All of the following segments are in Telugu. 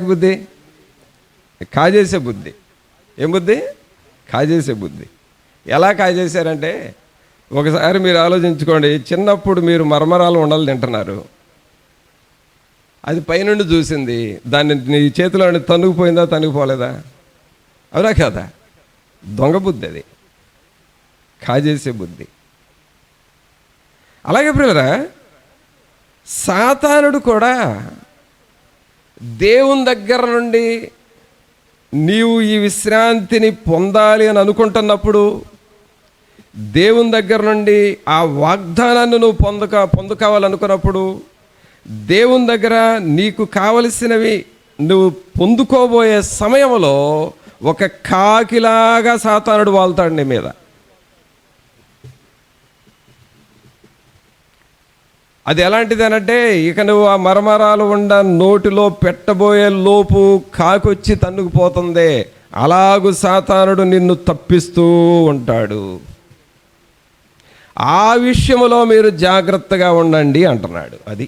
బుద్ధి? కాజేసే బుద్ధి. ఏం బుద్ధి? కాజేసే బుద్ధి. ఎలా కాజేశారంటే, ఒకసారి మీరు ఆలోచించుకోండి. చిన్నప్పుడు మీరు మరమరాలు ఉండలు తింటున్నారు, అది పైనుండి చూసింది, దాన్ని నీ చేతిలో తనుగుపోయిందా తనుగుపోలేదా? అవునా కదా? దొంగ బుద్ధి, అది కాజేసే బుద్ధి. అలాగే ప్రియులారా, సాతానుడు కూడా దేవుని దగ్గర నుండి నీవు ఈ విశ్రాంతిని పొందాలి అని అనుకుంటున్నప్పుడు, దేవుని దగ్గర నుండి ఆ వాగ్దానాన్ని నువ్వు పొందుకోవాలనుకున్నప్పుడు, దేవుని దగ్గర నీకు కావలసినవి నువ్వు పొందుకోబోయే సమయంలో ఒక కాకిలాగా సాతానుడు వాళ్తాడు నీ మీద. అది ఎలాంటిది అనంటే, ఇక నువ్వు ఆ మరమరాలు ఉండ నోటిలో పెట్టబోయే లోపు కాకొచ్చి తన్నుకుపోతుంది. అలాగూ సాతానుడు నిన్ను తప్పిస్తూ ఉంటాడు. ఆ విషయంలో మీరు జాగ్రత్తగా ఉండండి అంటున్నాడు. అది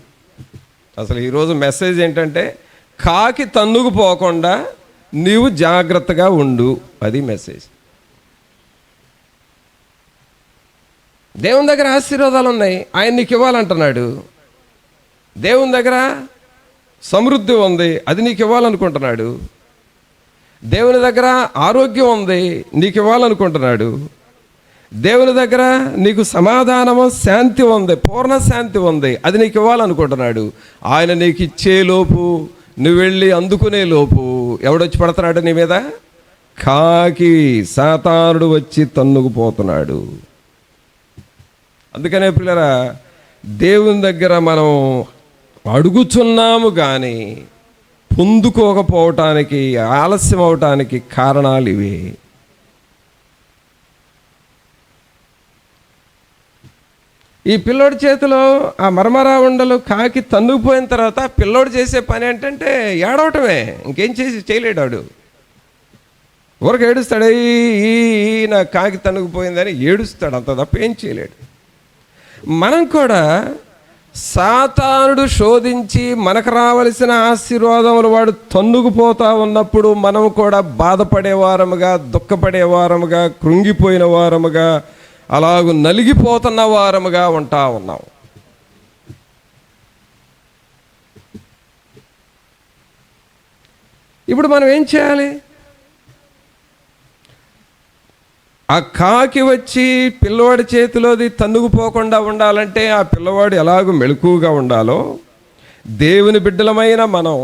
అసలు ఈరోజు మెసేజ్ ఏంటంటే, కాకి తన్నుకుపోకుండా నీవు జాగ్రత్తగా ఉండు. అది మెసేజ్. దేవుని దగ్గర ఆశీర్వాదాలు ఉన్నాయి, ఆయన నీకు ఇవ్వాలంటున్నాడు. దేవుని దగ్గర సమృద్ధి ఉంది, అది నీకు ఇవ్వాలనుకుంటున్నాడు. దేవుని దగ్గర ఆరోగ్యం ఉంది, నీకు ఇవ్వాలనుకుంటున్నాడు. దేవుని దగ్గర నీకు సమాధానము, శాంతి ఉంది, పూర్ణ శాంతి ఉంది, అది నీకు ఇవ్వాలనుకుంటున్నాడు. ఆయన నీకు ఇచ్చేలోపు, నువ్వు వెళ్ళి అందుకునే లోపు ఎవడొచ్చి పడుతున్నాడు నీ మీద? కాకి, సాతానుడు వచ్చి తన్నుకుపోతున్నాడు. అందుకనే పిల్లరా, దేవుని దగ్గర మనం అడుగుచున్నాము కానీ పొందుకోకపోవటానికి, ఆలస్యం అవటానికి కారణాలు ఇవే. ఈ పిల్లోడి చేతిలో ఆ మరమరా ఉండలు కాకి తన్నుకుపోయిన తర్వాత పిల్లోడు చేసే పని ఏంటంటే ఏడవటమే, ఇంకేం చేయలేడాడు. ఊరికి ఏడుస్తాడు, ఈ నా కాకి తన్నుకుపోయిందని ఏడుస్తాడు, అంత తప్ప ఏం చేయలేడు. మనం కూడా సాతానుడు శోధించి మనకు రావలసిన ఆశీర్వాదములు వాడు తన్నుకుపోతా ఉన్నప్పుడు మనం కూడా బాధపడేవారముగా, దుఃఖపడేవారముగా, కృంగిపోయిన వారముగా, అలాగూ నలిగిపోతున్న వారముగా ఉంటా ఉన్నాం. ఇప్పుడు మనం ఏం చేయాలి? ఆ కాకి వచ్చి పిల్లవాడి చేతిలోది తన్నుకుపోకుండా ఉండాలంటే ఆ పిల్లవాడు ఎలాగూ మెలకువగా ఉండాలో, దేవుని బిడ్డలమైన మనం,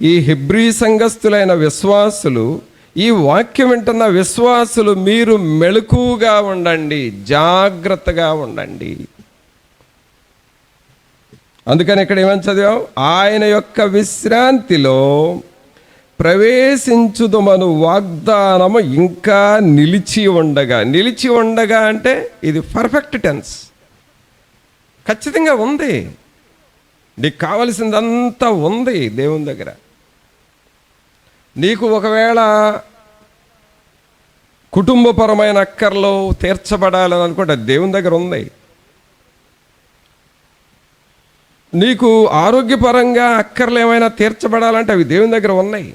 ఈ హెబ్రీ సంఘస్థులైన విశ్వాసులు, ఈ వాక్యం వింటున్న విశ్వాసులు, మీరు మెలకువగా ఉండండి, జాగ్రత్తగా ఉండండి. అందుకని ఇక్కడ ఏమని చదివాం? ఆయన యొక్క విశ్రాంతిలో ప్రవేశించుదుమను వాగ్దానము ఇంకా నిలిచి ఉండగా. నిలిచి ఉండగా అంటే ఇది పర్ఫెక్ట్ టెన్స్, ఖచ్చితంగా ఉంది. నీకు కావలసిందంతా ఉంది దేవుని దగ్గర. నీకు ఒకవేళ కుటుంబపరమైన అక్కర్లు తీర్చబడాలని అనుకుంటే దేవుని దగ్గర ఉంది. నీకు ఆరోగ్యపరంగా అక్కర్లు ఏమైనా తీర్చబడాలంటే అవి దేవుని దగ్గర ఉన్నాయి.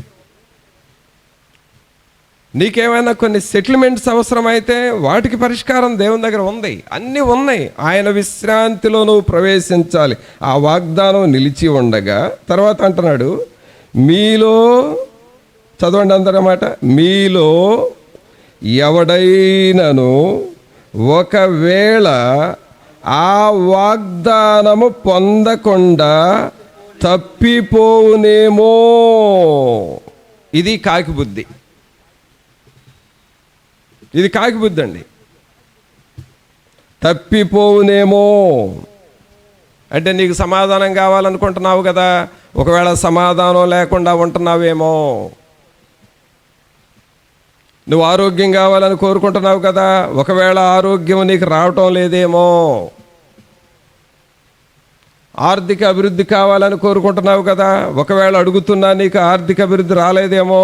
నీకేమైనా కొన్ని సెటిల్మెంట్స్ అవసరమైతే వాటికి పరిష్కారం దేవుని దగ్గర ఉంది. అన్నీ ఉన్నాయి. ఆయన విశ్రాంతిలో నువ్వు ప్రవేశించాలి. ఆ వాగ్దానం నిలిచి ఉండగా, తర్వాత అంటున్నాడు, మీలో, చదవండి అందరమాట, మీలో ఎవడైనను ఒకవేళ ఆ వాగ్దానము పొందకుండా తప్పిపోవునేమో. ఇది కాకి బుద్ధి. ఇది కాకి బుద్ధి అండి. తప్పిపోవునేమో అంటే నీకు సమాధానం కావాలనుకుంటున్నావు కదా, ఒకవేళ సమాధానం లేకుండా ఉంటున్నావేమో. నువ్వు ఆరోగ్యం కావాలని కోరుకుంటున్నావు కదా, ఒకవేళ ఆరోగ్యం నీకు రావటం లేదేమో. ఆర్థిక అభివృద్ధి కావాలని కోరుకుంటున్నావు కదా, ఒకవేళ అడుగుతున్నా నీకు ఆర్థిక అభివృద్ధి రాలేదేమో.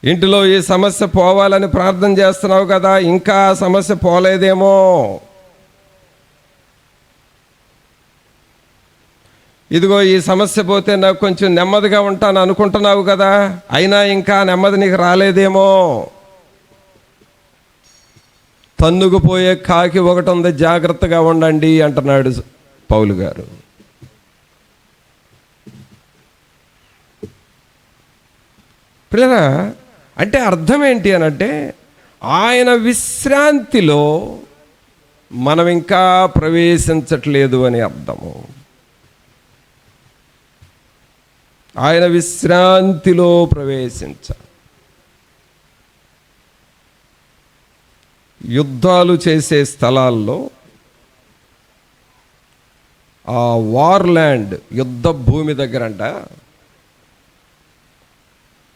ఇంటిలో ఈ సమస్య పోవాలని ప్రార్థన చేస్తున్నావు కదా, ఇంకా ఆ సమస్య పోలేదేమో. ఇదిగో ఈ సమస్య పోతే నాకు కొంచెం నెమ్మదిగా ఉంటాను అనుకుంటున్నావు కదా, అయినా ఇంకా నెమ్మది నీకు రాలేదేమో. తన్నుకుపోయే కాకి ఒకటి ఉంది, జాగ్రత్తగా ఉండండి అంటున్నాడు పౌలు గారు. పిల్లరా, అంటే అర్థం ఏంటి అనంటే, ఆయన విశ్రాంతిలో మనం ఇంకా ప్రవేశించట్లేదు అని అర్థము. ఆయన విశ్రాంతిలో యుద్ధాలు చేసే స్థలాల్లో, ఆ వార్ ల్యాండ్, యుద్ధ భూమి దగ్గరంట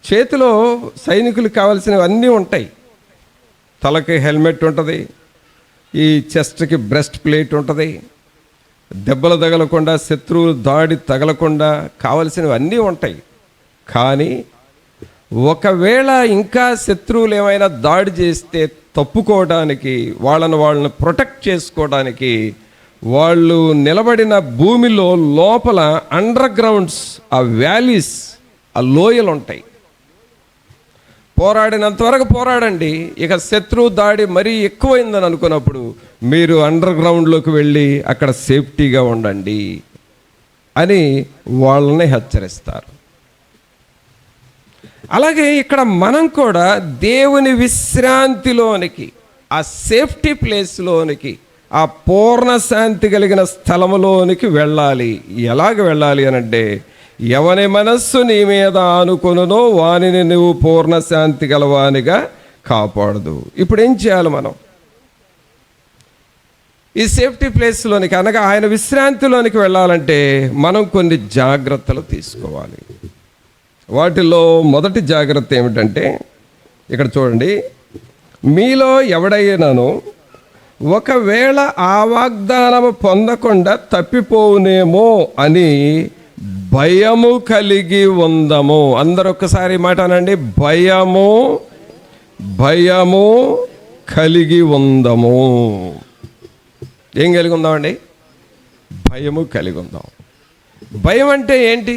చేతిలో సైనికులకు కావాల్సినవి అన్నీ ఉంటాయి. తలకి హెల్మెట్ ఉంటుంది, ఈ చెస్ట్కి బ్రెస్ట్ ప్లేట్ ఉంటుంది, దెబ్బలు తగలకుండా, శత్రువులు దాడి తగలకుండా కావలసినవి అన్నీ ఉంటాయి. కానీ ఒకవేళ ఇంకా శత్రువులు ఏమైనా దాడి చేస్తే తప్పుకోవడానికి, వాళ్ళని ప్రొటెక్ట్ చేసుకోవడానికి వాళ్ళు నిలబడిన భూమిలో లోపల అండర్ గ్రౌండ్స్, ఆ వ్యాలీస్, ఆ లోయలు ఉంటాయి. పోరాడినంత వరకు పోరాడండి. ఇక శత్రువు దాడి మరీ ఎక్కువైందని అనుకున్నప్పుడు మీరు అండర్ గ్రౌండ్లోకి వెళ్ళి అక్కడ సేఫ్టీగా ఉండండి అని వాళ్ళని హెచ్చరిస్తారు. అలాగే ఇక్కడ మనం కూడా దేవుని విశ్రాంతిలోనికి, ఆ సేఫ్టీ ప్లేస్లోనికి, ఆ పూర్ణ శాంతి కలిగిన స్థలములోనికి వెళ్ళాలి. ఎలాగ వెళ్ళాలి అనంటే, ఎవని మనస్సు నీ మీద ఆనుకొనునో వానిని నువ్వు పూర్ణ శాంతి గలవానిగా కాపాడదు. ఇప్పుడు ఏం చేయాలి మనం? ఈ సేఫ్టీ ప్లేస్లోనికి అనగా ఆయన విశ్రాంతిలోనికి వెళ్ళాలంటే మనం కొన్ని జాగ్రత్తలు తీసుకోవాలి. వాటిలో మొదటి జాగ్రత్త ఏమిటంటే, ఇక్కడ చూడండి, మీలో ఎవడైనాను ఒకవేళ ఆ వాగ్దానము పొందకుండా తప్పిపోవునేమో అని భయము కలిగి ఉందము. అందరూ ఒక్కసారి మాట అనండి, భయము కలిగి ఉందము. ఏం కలిగి ఉందామండి? భయము కలిగి ఉందాం. భయం అంటే ఏంటి?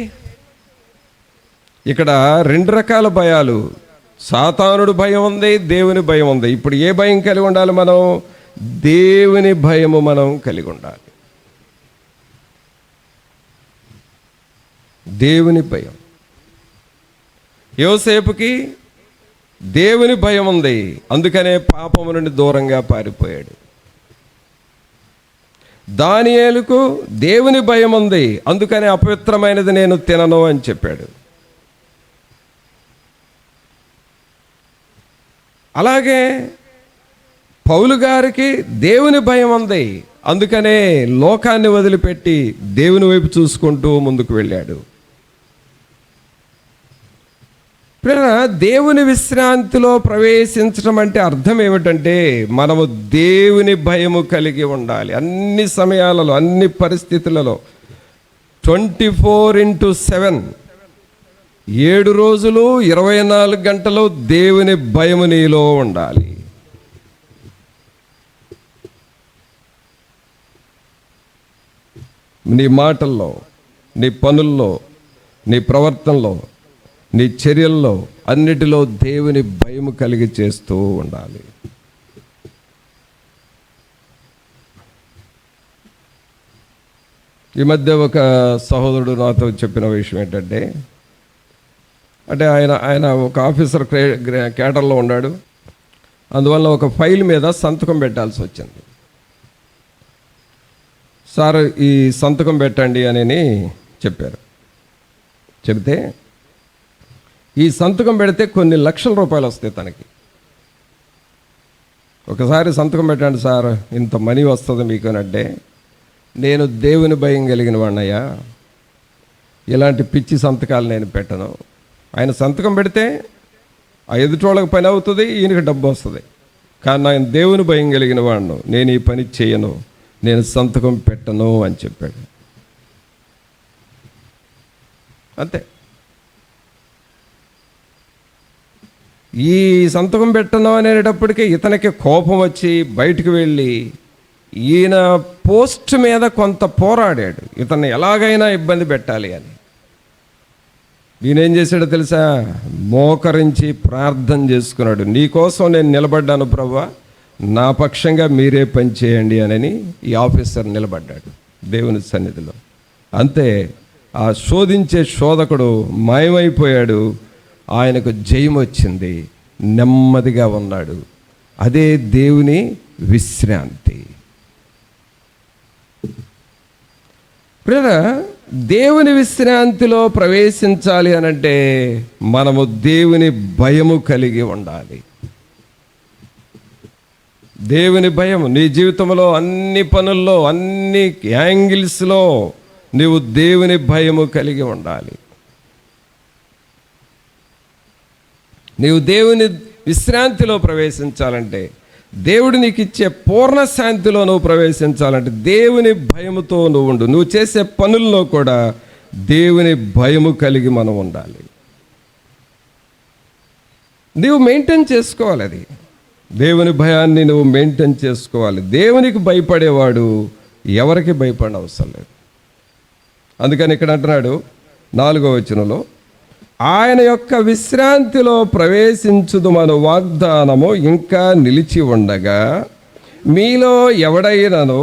ఇక్కడ రెండు రకాల భయాలు, సాతానుడు భయం ఉంది, దేవుని భయం ఉంది. ఇప్పుడు ఏ భయం కలిగి ఉండాలి మనం? దేవుని భయము మనం కలిగి ఉండాలి. దేవుని భయం. యోసేపుకి దేవుని భయం ఉంది, అందుకనే పాపము నుండి దూరంగా పారిపోయాడు. దానియేలుకు దేవుని భయం ఉంది, అందుకనే అపవిత్రమైనది నేను తినను అని చెప్పాడు. అలాగే పౌలు గారికి దేవుని భయం ఉంది, అందుకనే లోకాన్ని వదిలిపెట్టి దేవుని వైపు చూసుకుంటూ ముందుకు వెళ్ళాడు. దేవుని విశ్రాంతిలో ప్రవేశించడం అంటే అర్థం ఏమిటంటే, మనము దేవుని భయము కలిగి ఉండాలి. అన్ని సమయాలలో, అన్ని పరిస్థితులలో 24/7, 7 రోజులు 24 గంటలు దేవుని భయము నీలో ఉండాలి. నీ మాటల్లో, నీ పనుల్లో, నీ ప్రవర్తనలో, నీ చర్యల్లో అన్నిటిలో దేవుని భయము కలిగి చేస్తూ ఉండాలి. ఈ మధ్య ఒక సహోదరుడు నాతో చెప్పిన విషయం ఏంటంటే, ఆయన ఒక ఆఫీసర్ క్యాడర్లో ఉన్నాడు. అందువల్ల ఒక ఫైల్ మీద సంతకం పెట్టాల్సి వచ్చింది. సార్ ఈ సంతకం పెట్టండి అని చెప్పారు. చెబితే ఈ సంతకం పెడితే కొన్ని లక్షల రూపాయలు వస్తాయి తనకి. ఒకసారి సంతకం పెట్టండి సార్, ఇంత మనీ వస్తుంది మీకు అని అంటే, నేను దేవుని భయం కలిగిన వాడినయ్యా, ఇలాంటి పిచ్చి సంతకాలు నేను పెట్టను. ఆయన సంతకం పెడితే ఆ ఎదుటోళ్ళకి పని అవుతుంది, ఈయనకి డబ్బు వస్తుంది. కానీ నేను దేవుని భయం కలిగిన వాడిను, నేను ఈ పని చేయను, నేను సంతకం పెట్టను అని చెప్పాడు. అంతే. ఈ సంతకం పెట్టను అనేటప్పటికీ ఇతనికి కోపం వచ్చి బయటకు వెళ్ళి ఈయన పోస్ట్ మీద కొంత పోరాడాడు, ఇతన్ని ఎలాగైనా ఇబ్బంది పెట్టాలి అని. ఈయనేం చేశాడో తెలుసా? మోకరించి ప్రార్థన చేసుకున్నాడు. నీకోసం నేను నిలబడ్డాను ప్రభువా, నా పక్షంగా మీరే పని చేయండి అని ఈ ఆఫీసర్ నిలబడ్డాడు దేవుని సన్నిధిలో. అంతే, ఆ శోధించే శోధకుడు మాయమైపోయాడు. ఆయనకు జయం వచ్చింది, నెమ్మదిగా ఉన్నాడు. అదే దేవుని విశ్రాంతి. ప్రియరా, దేవుని విశ్రాంతిలో ప్రవేశించాలి అనంటే మనము దేవుని భయము కలిగి ఉండాలి. దేవుని భయం నీ జీవితంలో అన్ని పనుల్లో, అన్ని యాంగిల్స్లో నీవు దేవుని భయము కలిగి ఉండాలి. నీవు దేవుని విశ్రాంతిలో ప్రవేశించాలంటే, దేవుడు నీకు ఇచ్చే పూర్ణ శాంతిలో నువ్వు ప్రవేశించాలంటే దేవుని భయముతో నువ్వు ఉండు. నువ్వు చేసే పనుల్లో కూడా దేవుని భయము కలిగి మనం ఉండాలి. నీవు మెయింటైన్ చేసుకోవాలి. అది దేవుని భయాన్ని నువ్వు మెయింటైన్ చేసుకోవాలి. దేవునికి భయపడేవాడు ఎవరికి భయపడిన అవసరం లేదు. అందుకని ఇక్కడ అంటున్నాడు 4వ వచనంలో, ఆయన యొక్క విశ్రాంతిలో ప్రవేశించుదు మన వాగ్దానము ఇంకా నిలిచి ఉండగా, మీలో ఎవడైనను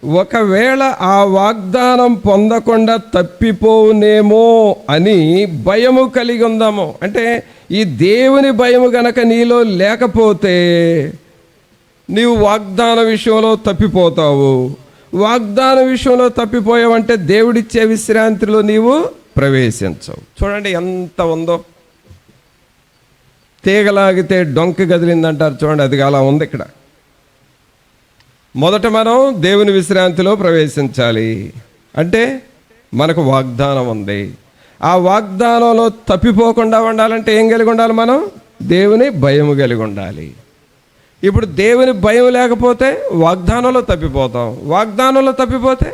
ఒకవేళ ఆ వాగ్దానం పొందకుండా తప్పిపోవునేమో అని భయము కలిగి ఉందాము. అంటే ఈ దేవుని భయము గనక నీలో లేకపోతే నీవు వాగ్దాన విషయంలో తప్పిపోతావు. వాగ్దాన విషయంలో తప్పిపోయావంటే దేవుడిచ్చే విశ్రాంతిలో నీవు ప్రవేశించవు. చూడండి ఎంత ఉందో, తీగలాగితే డొంక గదిలిందంటారు చూడండి, అది అలా ఉంది ఇక్కడ. మొదట మనం దేవుని విశ్రాంతిలో ప్రవేశించాలి అంటే మనకు వాగ్దానం ఉంది. ఆ వాగ్దానంలో తప్పిపోకుండా ఉండాలంటే ఏం కలిగి ఉండాలి? మనం దేవుని భయము కలిగి ఉండాలి. ఇప్పుడు దేవుని భయం లేకపోతే వాగ్దానంలో తప్పిపోతాం. వాగ్దానంలో తప్పిపోతే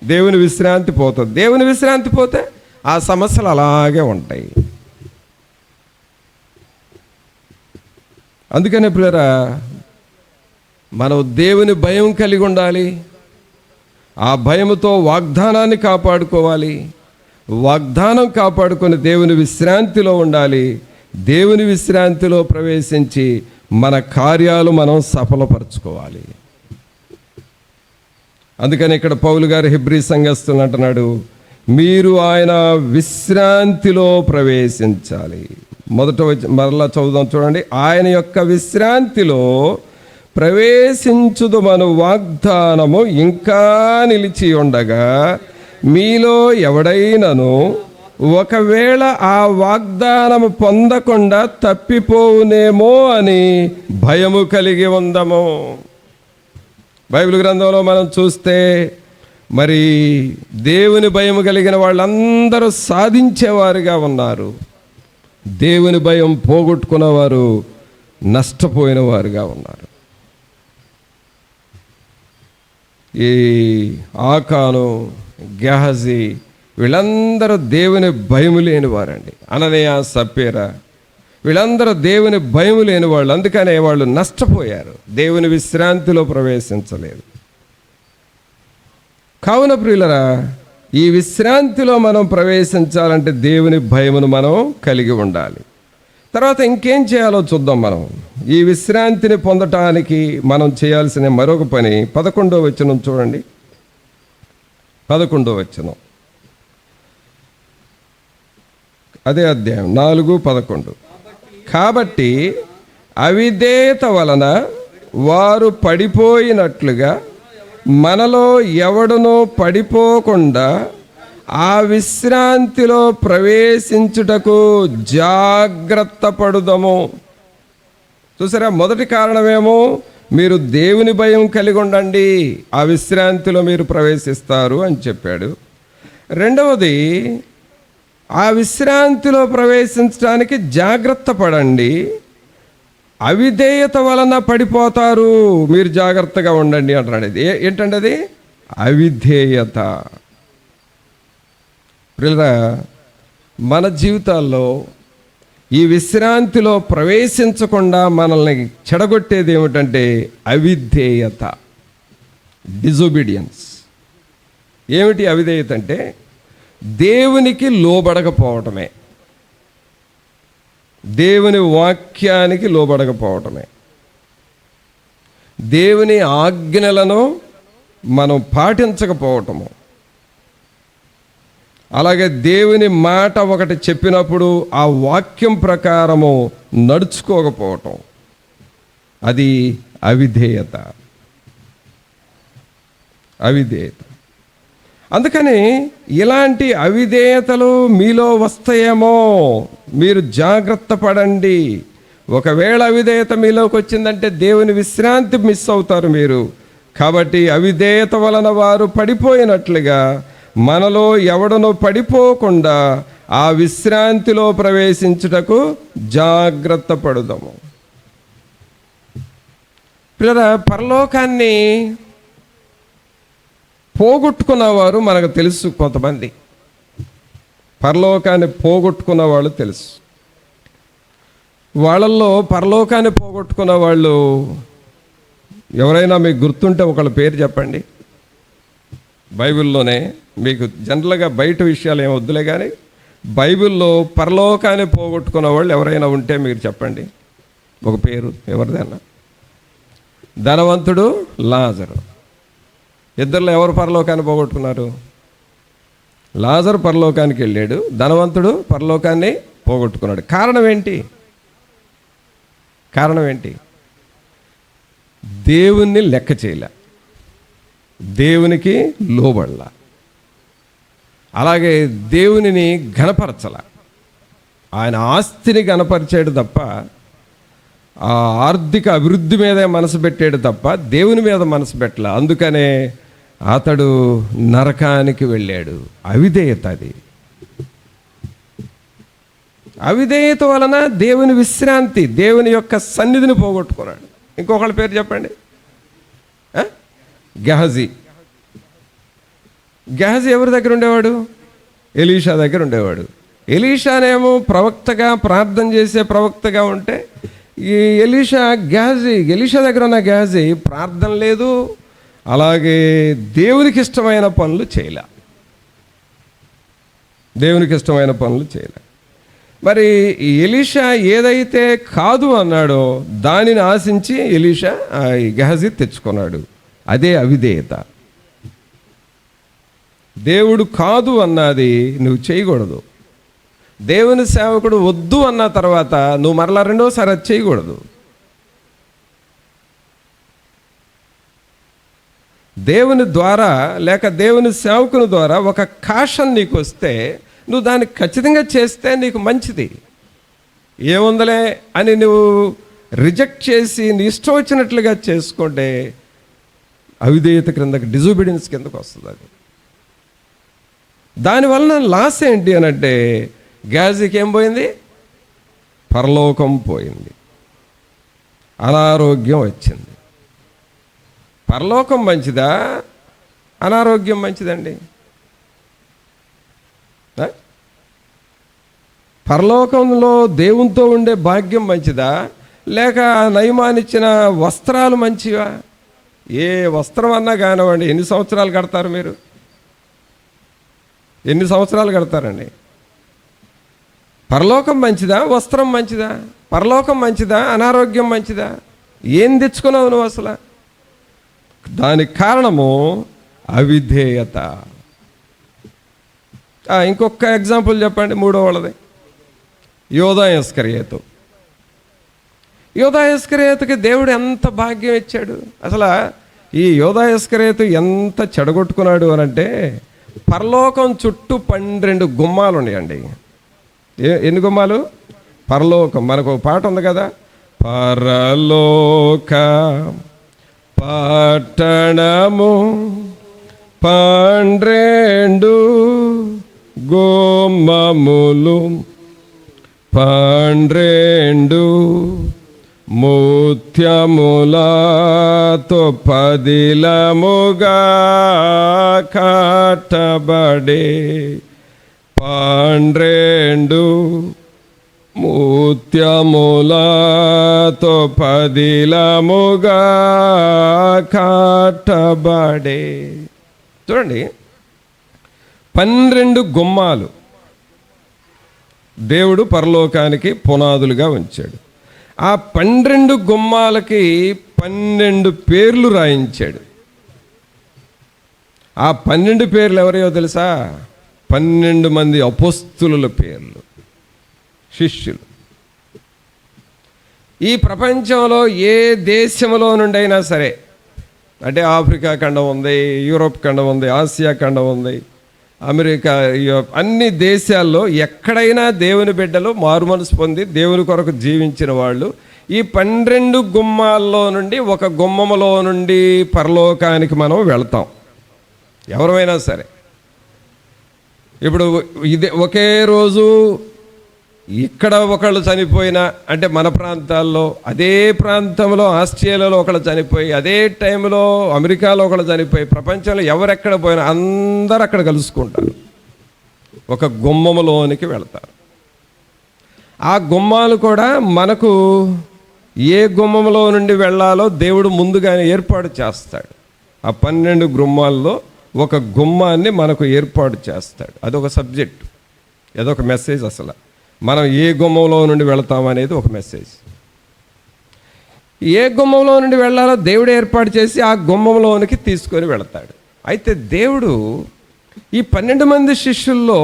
దేవుని విశ్రాంతి పోతుంది. దేవుని విశ్రాంతి పోతే ఆ సమస్యలు అలాగే ఉంటాయి. అందుకనే ప్రియరా, మనం దేవుని భయం కలిగి ఉండాలి. ఆ భయముతో వాగ్దానాన్ని కాపాడుకోవాలి. వాగ్దానం కాపాడుకొని దేవుని విశ్రాంతిలో ఉండాలి. దేవుని విశ్రాంతిలో ప్రవేశించి మన కార్యాలు మనం సఫలపరచుకోవాలి. అందుకని ఇక్కడ పౌలు గారు హెబ్రీ సంఘస్థులు అంటున్నాడు, మీరు ఆయన విశ్రాంతిలో ప్రవేశించాలి. మరలా చదువుదాం చూడండి. ఆయన యొక్క విశ్రాంతిలో ప్రవేశించుదు మన వాగ్దానము ఇంకా నిలిచి ఉండగా, మీలో ఎవడైనను ఒకవేళ ఆ వాగ్దానము పొందకుండా తప్పిపోవునేమో అని భయము కలిగి ఉందము. బైబిల్ గ్రంథంలో మనం చూస్తే మరి దేవుని భయం కలిగిన వాళ్ళందరూ సాధించేవారుగా ఉన్నారు. దేవుని భయం పోగొట్టుకున్నవారు నష్టపోయిన వారుగా ఉన్నారు. ఈ ఆకాను, గెహజీ వీళ్ళందరూ దేవుని భయం లేని వారండి. అననీయ, సప్పీరా వీళ్ళందరూ దేవుని భయం లేని వాళ్ళు. అందుకనే వాళ్ళు నష్టపోయారు, దేవుని విశ్రాంతిలో ప్రవేశించలేదు. కావున ప్రియులరా, ఈ విశ్రాంతిలో మనం ప్రవేశించాలంటే దేవుని భయమును మనం కలిగి ఉండాలి. తర్వాత ఇంకేం చేయాలో చూద్దాం. మనం ఈ విశ్రాంతిని పొందటానికి మనం చేయాల్సిన మరొక పని 11వ వచనం చూడండి. 11వ వచనం, అదే అధ్యాయం 4:11. కాబట్టి అవిధేయత వలన వారు పడిపోయినట్లుగా మనలో ఎవడునో పడిపోకుండా ఆ విశ్రాంతిలో ప్రవేశించుటకు జాగ్రత్త పడుదము. చూసారా, మొదటి కారణమేమో మీరు దేవుని భయం కలిగి ఉండండి, ఆ విశ్రాంతిలో మీరు ప్రవేశిస్తారు అని చెప్పాడు. రెండవది, ఆ విశ్రాంతిలో ప్రవేశించడానికి జాగ్రత్త పడండి. అవిధేయత వలన పడిపోతారు, మీరు జాగ్రత్తగా ఉండండి అంటున్నాడు. ఏంటంటే అది అవిధేయత. ప్రియులారా, మన జీవితాల్లో ఈ విశ్రాంతిలో ప్రవేశించకుండా మనల్ని చెడగొట్టేది ఏమిటంటే అవిధేయత. డిజొబీడియన్స్. ఏమిటి అవిధేయత అంటే దేవునికి లోబడకపోవటమే, దేవుని వాక్యానికి లోబడకపోవటమే, దేవుని ఆజ్ఞలను మనం పాటించకపోవటము, అలాగే దేవుని మాట ఒకటి చెప్పినప్పుడు ఆ వాక్యం ప్రకారము నడుచుకోకపోవటం, అది అవిధేయత. అవిధేయత. అందుకని ఇలాంటి అవిధేయతలు మీలో వస్తాయేమో, మీరు జాగ్రత్త పడండి. ఒకవేళ అవిధేయత మీలోకి వచ్చిందంటే దేవుని విశ్రాంతి మిస్ అవుతారు మీరు. కాబట్టి అవిధేయత వలన వారు పడిపోయినట్లుగా మనలో ఎవడనో పడిపోకుండా ఆ విశ్రాంతిలో ప్రవేశించుటకు జాగ్రత్త పడుదాము. పిల్లరా, పరలోకాన్ని పోగొట్టుకున్నవారు మనకు తెలుసు. కొంతమంది పరలోకాన్ని పోగొట్టుకున్న వాళ్ళు తెలుసు. వాళ్ళల్లో పరలోకాన్ని పోగొట్టుకున్న వాళ్ళు ఎవరైనా మీకు గుర్తుంటే ఒకళ్ళ పేరు చెప్పండి. బైబిల్లోనే మీకు జనరల్గా బయట విషయాలు ఏమి వద్దులే, కానీ బైబిల్లో పరలోకాన్ని పోగొట్టుకున్న వాళ్ళు ఎవరైనా ఉంటే మీరు చెప్పండి ఒక పేరు, ఎవరిదైనా. ధనవంతుడు, లాజరు. ఇద్దరిలో ఎవరు పరలోకాన్ని పోగొట్టుకున్నారు? లాజరు పరలోకానికి వెళ్ళాడు, ధనవంతుడు పరలోకాన్ని పోగొట్టుకున్నాడు. కారణం ఏంటి? కారణం ఏంటి? దేవుణ్ణి లెక్క చేయలే, దేవునికి లోబడలా, అలాగే దేవునిని ఘనపరచల. ఆయన ఆస్తిని ఘనపరిచాడు తప్ప, ఆ ఆర్థిక అభివృద్ధి మీదే మనసు పెట్టాడు తప్ప దేవుని మీద మనసు పెట్టలే. అందుకనే అతడు నరకానికి వెళ్ళాడు. అవిధేయత అది. అవిధేయత వలన దేవుని విశ్రాంతి, దేవుని యొక్క సన్నిధిని పోగొట్టుకున్నాడు. ఇంకొకళ్ళ పేరు చెప్పండి. గెహజీ. గెహజీ ఎవరి దగ్గర ఉండేవాడు? ఎలీషా దగ్గర ఉండేవాడు. ఎలీషానేమో ప్రవక్తగా, ప్రార్థన చేసే ప్రవక్తగా ఉంటే, ఈ ఎలీషా దగ్గర ఉన్న గెహజీ ప్రార్థన లేదు, అలాగే దేవునికి ఇష్టమైన పనులు చేయలే. దేవునికి ఇష్టమైన పనులు చేయలే. మరి ఎలీషా ఏదైతే కాదు అన్నాడో దానిని ఆశించి గెహజీ తెచ్చుకున్నాడు. అదే అవిధేయత. దేవుడు కాదు అన్నది నువ్వు చేయకూడదు. దేవుని సేవకుడు వద్దు అన్న తర్వాత నువ్వు మరలా రెండోసారి అది చేయకూడదు. దేవుని ద్వారా లేక దేవుని సేవకుని ద్వారా ఒక కాషన్ నీకు వస్తే నువ్వు దాన్ని ఖచ్చితంగా చేస్తే నీకు మంచిది. ఏముందలే అని నువ్వు రిజెక్ట్ చేసి నీ ఇష్టం వచ్చినట్లుగా చేసుకుంటే అవిధేయత క్రిందకి, డిజోబీడియన్స్ కిందకు వస్తుంది. అది దానివలన లాస్ ఏంటి అని అంటే, గెహజీకి ఏం పోయింది? పరలోకం పోయింది, అనారోగ్యం వచ్చింది. పరలోకం మంచిదా, అనారోగ్యం మంచిదండి? పరలోకంలో దేవునితో ఉండే భాగ్యం మంచిదా, లేక నయమానిచ్చిన వస్త్రాలు మంచివా? ఏ వస్త్రం అన్నా కానివ్వండి, ఎన్ని సంవత్సరాలు కడతారు మీరు? ఎన్ని సంవత్సరాలు కడతారండి? పరలోకం మంచిదా, వస్త్రం మంచిదా? పరలోకం మంచిదా, అనారోగ్యం మంచిదా? ఏం తెచ్చుకున్నావు నువ్వు అసలు? దానికి కారణము అవిధేయత. ఇంకొక ఎగ్జాంపుల్ చెప్పండి, మూడో వాళ్ళది. యోధా ఇస్కరియోతు. యోధా ఇస్కరియోతుకి దేవుడు ఎంత భాగ్యం ఇచ్చాడు అసలు. ఈ యోధా ఇస్కరియోతు ఎంత చెడగొట్టుకున్నాడు అని అంటే, పరలోకం చుట్టూ 12 గుమ్మాలు ఉన్నాయండి. ఎన్ని గుమ్మాలు? పరలోకం. మనకు ఒక పాట ఉంది కదా, పరలోక పట్టణము 12 గుమ్మములు 12 ముత్యములతో పదిలముగా కట్టబడే 12 ముత్యములతో రాళ్లతో పదిలముగా కట్టబడే. చూడండి, 12 గుమ్మాలు దేవుడు పరలోకానికి పునాదులుగా ఉంచాడు. ఆ 12 గుమ్మాలకి 12 పేర్లు రాయించాడు. ఆ 12 పేర్లు ఎవరో తెలుసా? 12 మంది అపోస్తులుల పేర్లు, శిష్యులు. ఈ ప్రపంచంలో ఏ దేశంలో నుండి అయినా సరే, అంటే ఆఫ్రికా ఖండం ఉంది, యూరోప్ ఖండం ఉంది, ఆసియా ఖండం ఉంది, అమెరికా, అన్ని దేశాల్లో ఎక్కడైనా దేవుని బిడ్డలు మారుమనసు పొంది దేవుని కొరకు జీవించిన వాళ్ళు ఈ 12 గుమ్మాల్లో నుండి ఒక గుమ్మములో నుండి పరలోకానికి మనం వెళ్తాం, ఎవరైనా సరే. ఇప్పుడు ఇదే ఒకే రోజు ఇక్కడ ఒకళ్ళు చనిపోయినా, అంటే మన ప్రాంతాల్లో, అదే ప్రాంతంలో ఆస్ట్రేలియాలో ఒకళ్ళు చనిపోయి, అదే టైంలో అమెరికాలో ఒకళ్ళు చనిపోయి, ప్రపంచంలో ఎవరెక్కడ పోయినా అందరూ అక్కడ కలుసుకుంటారు, ఒక గుమ్మములోనికి వెళ్తారు. ఆ గుమ్మాలు కూడా మనకు ఏ గుమ్మములో నుండి వెళ్ళాలో దేవుడు ముందుగానే ఏర్పాటు చేస్తాడు. ఆ 12 గుమ్మాల్లో ఒక గుమ్మాన్ని మనకు ఏర్పాటు చేస్తాడు. అదొక సబ్జెక్టు, అదొక మెసేజ్. అసలు మనం ఏ గుమ్మంలో నుండి వెళతాం అనేది ఒక మెసేజ్. ఏ గుమ్మంలో నుండి వెళ్ళాలో దేవుడు ఏర్పాటు చేసి ఆ గుమ్మంలోనికి తీసుకొని వెళతాడు. అయితే దేవుడు ఈ 12 మంది శిష్యుల్లో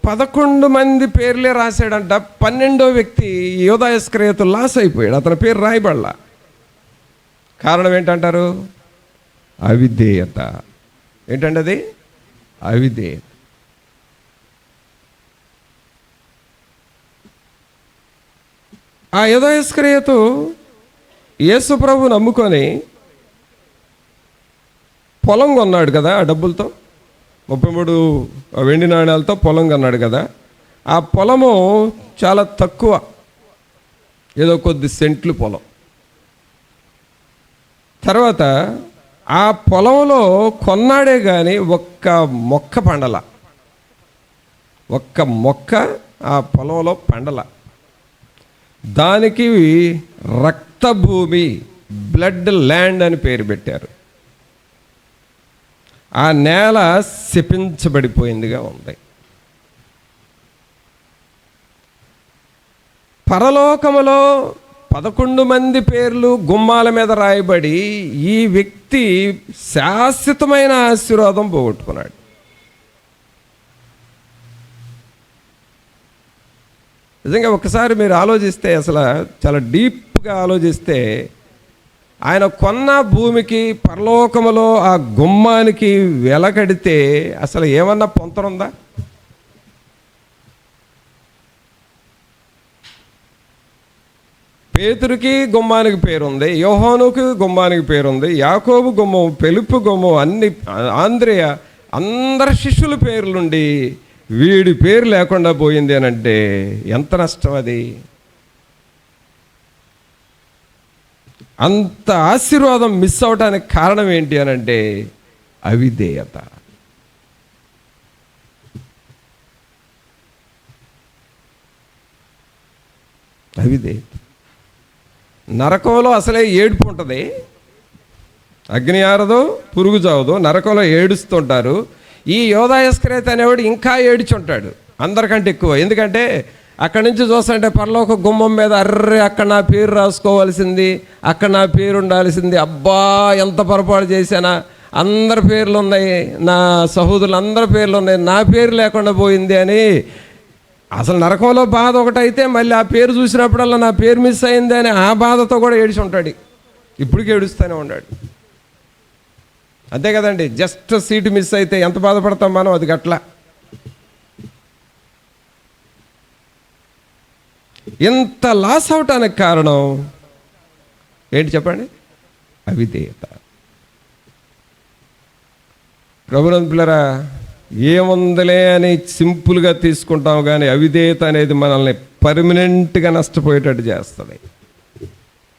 11 మంది పేర్లే రాశాడంట. 12వ వ్యక్తి యూదా ఇస్కరియోతు లాస్ అయిపోయాడు, అతని పేరు రాయబడలా. కారణం ఏంటంటారు? అవిధేయత. ఏంటంటే అది అవిధేయత. ఆ యూదా ఇస్కరియోతు యేసు ప్రభువుని నమ్ముకొని పొలం కొన్నాడు కదా, ఆ డబ్బులతో 33 వెండి నాణ్యాలతో పొలం కొన్నాడు కదా. ఆ పొలము చాలా తక్కువ, ఏదో కొద్ది సెంట్లు పొలం. తర్వాత ఆ పొలంలో కొన్నాడే కానీ ఒక్క మొక్క పండల, ఒక్క మొక్క ఆ పొలంలో పండల. దానికి రక్తభూమి, బ్లడ్ ల్యాండ్ అని పేరు పెట్టారు. ఆ నేల శపించబడిపోయిందిగా ఉంది. పరలోకములో 11 మంది పేర్లు గుమ్మాల మీద రాయబడి ఈ వ్యక్తి శాశ్వతమైన ఆశీర్వాదం పోగొట్టుకున్నాడు. నిజంగా ఒకసారి మీరు ఆలోచిస్తే, అసలు చాలా డీప్గా ఆలోచిస్తే, ఆయన కొన్న భూమికి పరలోకములో ఆ గుమ్మానికి వెలకడితే అసలు ఏమన్నా పొంతనుందా? పేతురుకి గుమ్మానికి పేరుంది, యోహానుకి గుమ్మానికి పేరుంది, యాకోబు గుమ్మం, పెలుపు గుమ్మం, అన్ని ఆంద్రేయ, అందరి శిష్యుల పేర్లుండి వీడి పేరు లేకుండా పోయింది అని అంటే ఎంత నష్టం అది. అంత ఆశీర్వాదం మిస్ అవడానికి కారణం ఏంటి అని అంటే అవిధేయత. అవిధేయత. నరకంలో అసలే ఏడుపు ఉంటుంది, అగ్ని ఆరదు, పురుగు చావదు, నరకంలో ఏడుస్తుంటారు. ఈ యూదా ఇస్కరియోతు అనేవాడు ఇంకా ఏడుచుంటాడు అందరికంటే ఎక్కువ. ఎందుకంటే అక్కడి నుంచి చూస్తుంటే పరలోక గుమ్మం మీద అర్రే అక్కడ నా పేరు రాసుకోవాల్సింది, అక్కడ నా పేరు ఉండాల్సింది, అబ్బా ఎంత పొరపాటు చేశానా, అందరి పేర్లు ఉన్నాయి, నా సహోదరులు అందరి పేర్లు ఉన్నాయి, నా పేరు లేకుండా పోయింది అని. అసలు నరకంలో బాధ ఒకటైతే మళ్ళీ ఆ పేరు చూసినప్పుడల్లా నా పేరు మిస్ అయింది అని ఆ బాధతో కూడా ఏడిచి ఉంటాడు. ఇప్పటికీ ఏడుస్తూనే ఉన్నాడు. అంతే కదండి, జస్ట్ సీటు మిస్ అయితే ఎంత బాధపడతాం మనం, అది గట్లా. ఇంత లాస్ అవటానికి కారణం ఏంటి చెప్పండి? అవిధేయత. ప్రభునందు పిల్లరా, ఏముందలే అని సింపుల్గా తీసుకుంటాం, కానీ అవిధేయత అనేది మనల్ని పర్మనెంట్గా నష్టపోయేటట్టు చేస్తుంది.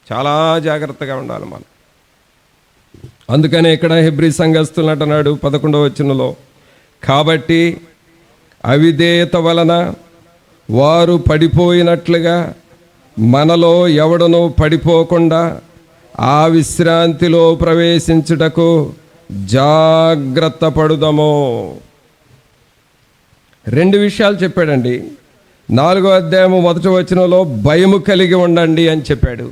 చాలా జాగ్రత్తగా ఉండాలి మనం. అందుకనే ఇక్కడ హెబ్రీ సంఘస్థులు అంటున్నాడు 11వ వచనంలో, కాబట్టి అవిధేయత వలన వారు పడిపోయినట్లుగా మనలో ఎవడనూ పడిపోకుండా ఆ విశ్రాంతిలో ప్రవేశించుటకు జాగ్రత్త పడుదము. 2 విషయాలు చెప్పాడండి. 4వ అధ్యాయము 1వ వచనంలో భయము కలిగి ఉండండి అని చెప్పాడు.